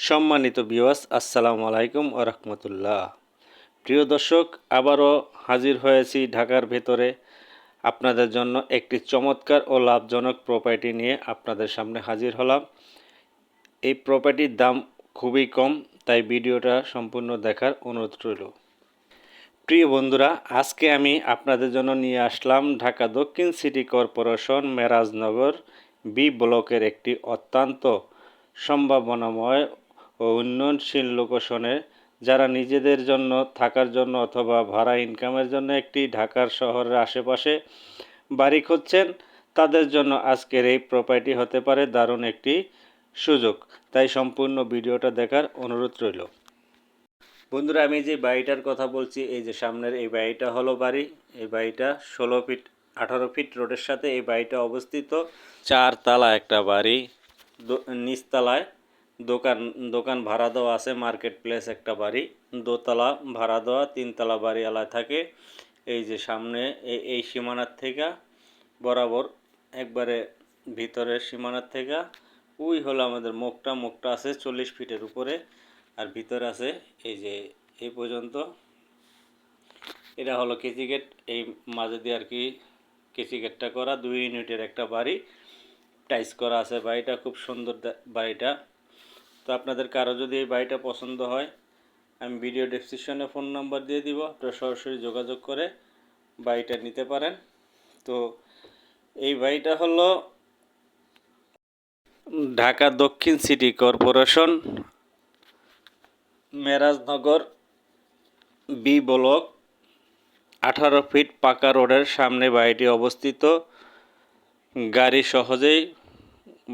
সম্মানিত ভিউয়ার্স, আসসালামু আলাইকুম ওয়া রাহমাতুল্লাহ। প্রিয় দর্শক, আবারও হাজির হয়েছি ঢাকার ভেতরে আপনাদের জন্য একটি চমৎকার ও লাভজনক প্রপার্টি নিয়ে আপনাদের সামনে হাজির হলাম। এই প্রপার্টির দাম খুবই কম, তাই ভিডিওটা সম্পূর্ণ দেখার অনুরোধ রইল। প্রিয় বন্ধুরা, আজকে আমি আপনাদের জন্য নিয়ে আসলাম ঢাকা দক্ষিণ সিটি কর্পোরেশন মেরাজনগর বি ব্লকের একটি অত্যন্ত সম্ভাবনাময় ও উন্নয়নশীল লোকেশনে যারা নিজেদের জন্য থাকার জন্য অথবা ভাড়া ইনকামের জন্য একটি ঢাকার শহরের আশেপাশে বাড়ি খুঁজছেন, তাদের জন্য আজকের এই প্রপার্টি হতে পারে দারুণ একটি সুযোগ। তাই সম্পূর্ণ ভিডিওটা দেখার অনুরোধ রইল। বন্ধুরা, আমি যে বাড়িটার কথা বলছি, এই যে সামনের এই বাড়িটা হলো বাড়ি। এই বাড়িটা 18 ফিট রোডের সাথে এই বাড়িটা অবস্থিত। 4 তালা একটা বাড়ি, নিচতলায় দোকান ভাড়া দেওয়া আছে, মার্কেট প্লেস একটা বাড়ি, দোতলা ভাড়া দেওয়া, 3 তালা বাড়িওয়ালা থাকে। এই যে সামনে এই সীমানার থেকে বরাবর একবারে ভিতরের সীমানার থেকে ওই হলো আমাদের মুখটা আছে 40 ফিটের উপরে, আর ভিতরে আছে এই যে এই পর্যন্ত। এটা হলো কেসি গেট, এই মাঝে দিয়ে আর কি কেসি গেটটা করা। 2 ইউনিটের একটা বাড়ি, টাইস করা আছে। বাড়িটা খুব সুন্দর বাড়িটা। তো আপনাদের কারো যদি এই বাড়িটা পছন্দ হয়, আমি ভিডিও ডেসক্রিপশনে ফোন নাম্বার দিয়ে দিব, আপনারা সরাসরি যোগাযোগ করে বাড়িটা নিতে পারেন। তো এই বাড়িটা হলো ঢাকা দক্ষিণ city corporation Merajnagar B block 18 feet পাকা রোডের সামনে বাড়িটি অবস্থিত। গাড়ি সহজেই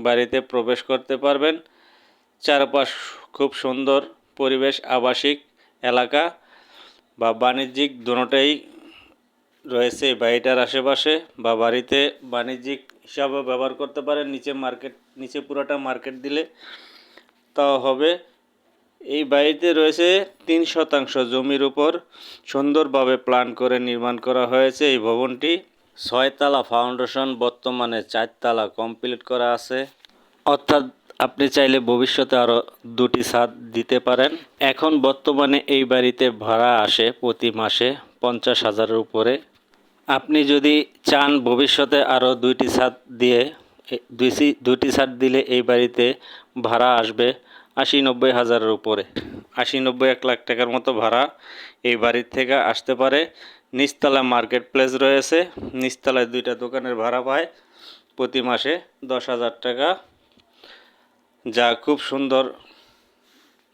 বাড়িতে প্রবেশ করতে পারবেন। চারপাশ খুব সুন্দর পরিবেশ, আবাসিক এলাকা বা বাণিজ্যিক দুটোটাই রয়েছে এই বাড়িটার আশেপাশে, বা বাড়িতে বাণিজ্যিক হিসাবে ব্যবহার করতে পারেন। নিচে পুরোটা মার্কেট দিলে তাও হবে। এই বাড়িতে রয়েছে 3 শতাংশ জমির উপর সুন্দরভাবে প্ল্যান করে নির্মাণ করা হয়েছে। এই ভবনটি 6 তালা ফাউন্ডেশন, বর্তমানে 4 তালা কমপ্লিট করা আছে। অর্থাৎ আপনি চাইলে ভবিষ্যতে আরও 2টি ছাদ দিতে পারেন। এখন বর্তমানে এই বাড়িতে ভাড়া আসে প্রতি মাসে 50,000-এর উপরে। আপনি যদি চান ভবিষ্যতে আরও 2টি ছাদ দিয়ে 2টি ছাদ দিলে এই বাড়িতে ভাড়া আসবে 80-90 হাজারের উপরে। 80-90 1 লাখ টাকার মতো ভাড়া এই বাড়ির থেকে আসতে পারে। নিচতলায় মার্কেট প্লেস রয়েছে, নিচতলায় 2টা দোকানের ভাড়া পায় প্রতি মাসে 10,000 টাকা, যা খুব সুন্দর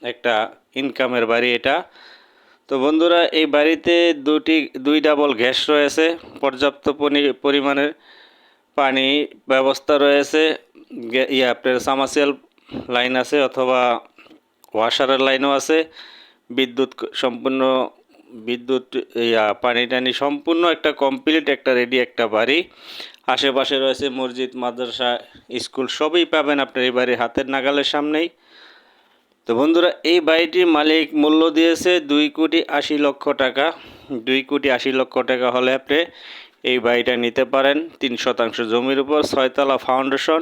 একটা ইনকামের বাড়ি এটা। তো বন্ধুরা, এই বাড়িতে 2 ডাবল গ্যাস রয়েছে, পর্যাপ্ত পরিমাণের পানি ব্যবস্থা রয়েছে। আপনার সামারসিয়াল লাইন আছে অথবা ওয়াশারের লাইনও আছে। সম্পূর্ণ বিদ্যুৎ পানি টানি সম্পূর্ণ একটা কমপ্লিট একটা রেডি একটা বাড়ি। আশেপাশে রয়েছে মসজিদ, মাদ্রাসা, স্কুল, সবই পাবেন আপনার এই বাড়ির হাতের নাগালের সামনেই। তো বন্ধুরা, এই বাড়িটির মালিক মূল্য দিয়েছে 2,80,00,000 টাকা। 2,80,00,000 টাকা হলে আপনি এই বাড়িটা নিতে পারেন। 3 শতাংশ জমির উপর, 6 তালা ফাউন্ডেশন,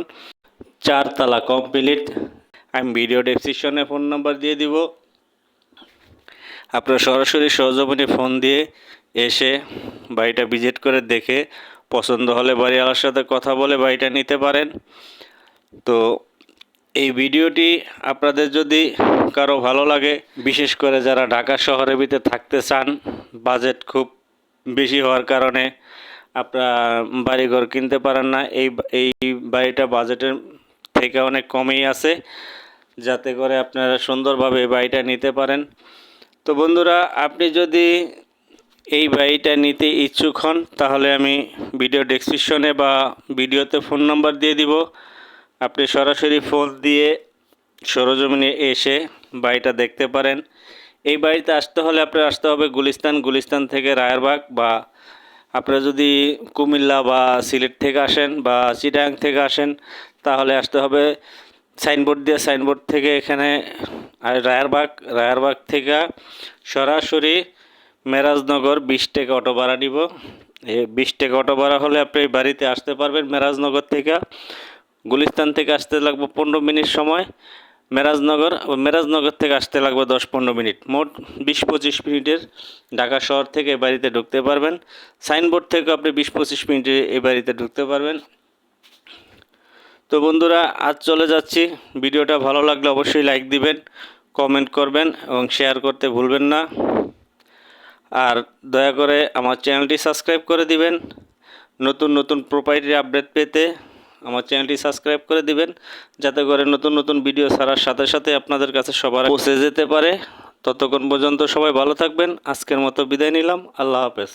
4 তালা কমপ্লিট। আমি ভিডিও ডেসক্রিপশনে ফোন নাম্বার দিয়ে দিব, আপনারা সরাসরি সহজমিনে ফোন দিয়ে এসে বাড়িটা ভিজিট করে দেখে পছন্দ হলে বাড়িওয়ালার সাথে কথা বলে বাড়িটা নিতে পারেন। তো এই ভিডিওটি আপনাদের যদি কারো ভালো লাগে, বিশেষ করে যারা ঢাকা শহরের ভিতরে থাকতে চান, বাজেট খুব বেশি হওয়ার কারণে আপনারা বাড়িঘর কিনতে পারেন না, এই বাড়িটা বাজেটের থেকে অনেক কমেই আছে, যাতে করে আপনারা সুন্দরভাবে এই বাড়িটা নিতে পারেন। তো বন্ধুরা, আপনি যদি এই বাড়িটা নিতে ইচ্ছুক হন, তাহলে আমি ভিডিও ডেসক্রিপশনে বা ভিডিওতে ফোন নাম্বার দিয়ে দিব, আপনি সরাসরি ফোন দিয়ে সরজমিনে এসে বাড়িটা দেখতে পারেন। এই বাড়িতে আসতে হলে আপনার আসতে হবে গুলিস্তান থেকে রায়েরবাগ, বা আপনারা যদি কুমিল্লা বা সিলেট থেকে আসেন বা চিটাগাং থেকে আসেন, তাহলে আসতে হবে সাইনবোর্ড থেকে এখানে রায়েরবাগ থেকে সরাসরি মেরাজনগর 20 টাকা অটো ভাড়া নিব। এই 20 টাকা অটো ভাড়া হলে আপনি এই বাড়িতে আসতে পারবেন। মেরাজনগর থেকে গুলিস্তান থেকে আসতে লাগবে 15 মিনিট সময়, মেরাজনগর থেকে আসতে লাগবে 10-15 মিনিট, মোট 20-25 মিনিটের ঢাকা শহর থেকে এই বাড়িতে ঢুকতে পারবেন। সাইনবোর্ড থেকে আপনি 20-25 মিনিটে এই বাড়িতে ঢুকতে পারবেন। তো বন্ধুরা, আজ চলে যাচ্ছি। ভিডিওটা ভালো লাগলে অবশ্যই লাইক দিবেন, কমেন্ট করবেন এবং শেয়ার করতে ভুলবেন না। আর দয়া করে আমার চ্যানেলটি সাবস্ক্রাইব করে দিবেন। নতুন নতুন প্রপার্টি আপডেট পেতে আমার চ্যানেলটি সাবস্ক্রাইব করে দিবেন, যাতে করে নতুন নতুন ভিডিও ছাড়ার সাথে সাথে আপনাদের কাছে সবার পৌঁছে যেতে পারে। ততক্ষণ পর্যন্ত সবাই ভালো থাকবেন। আজকের মতো বিদায় নিলাম। আল্লাহ হাফেজ।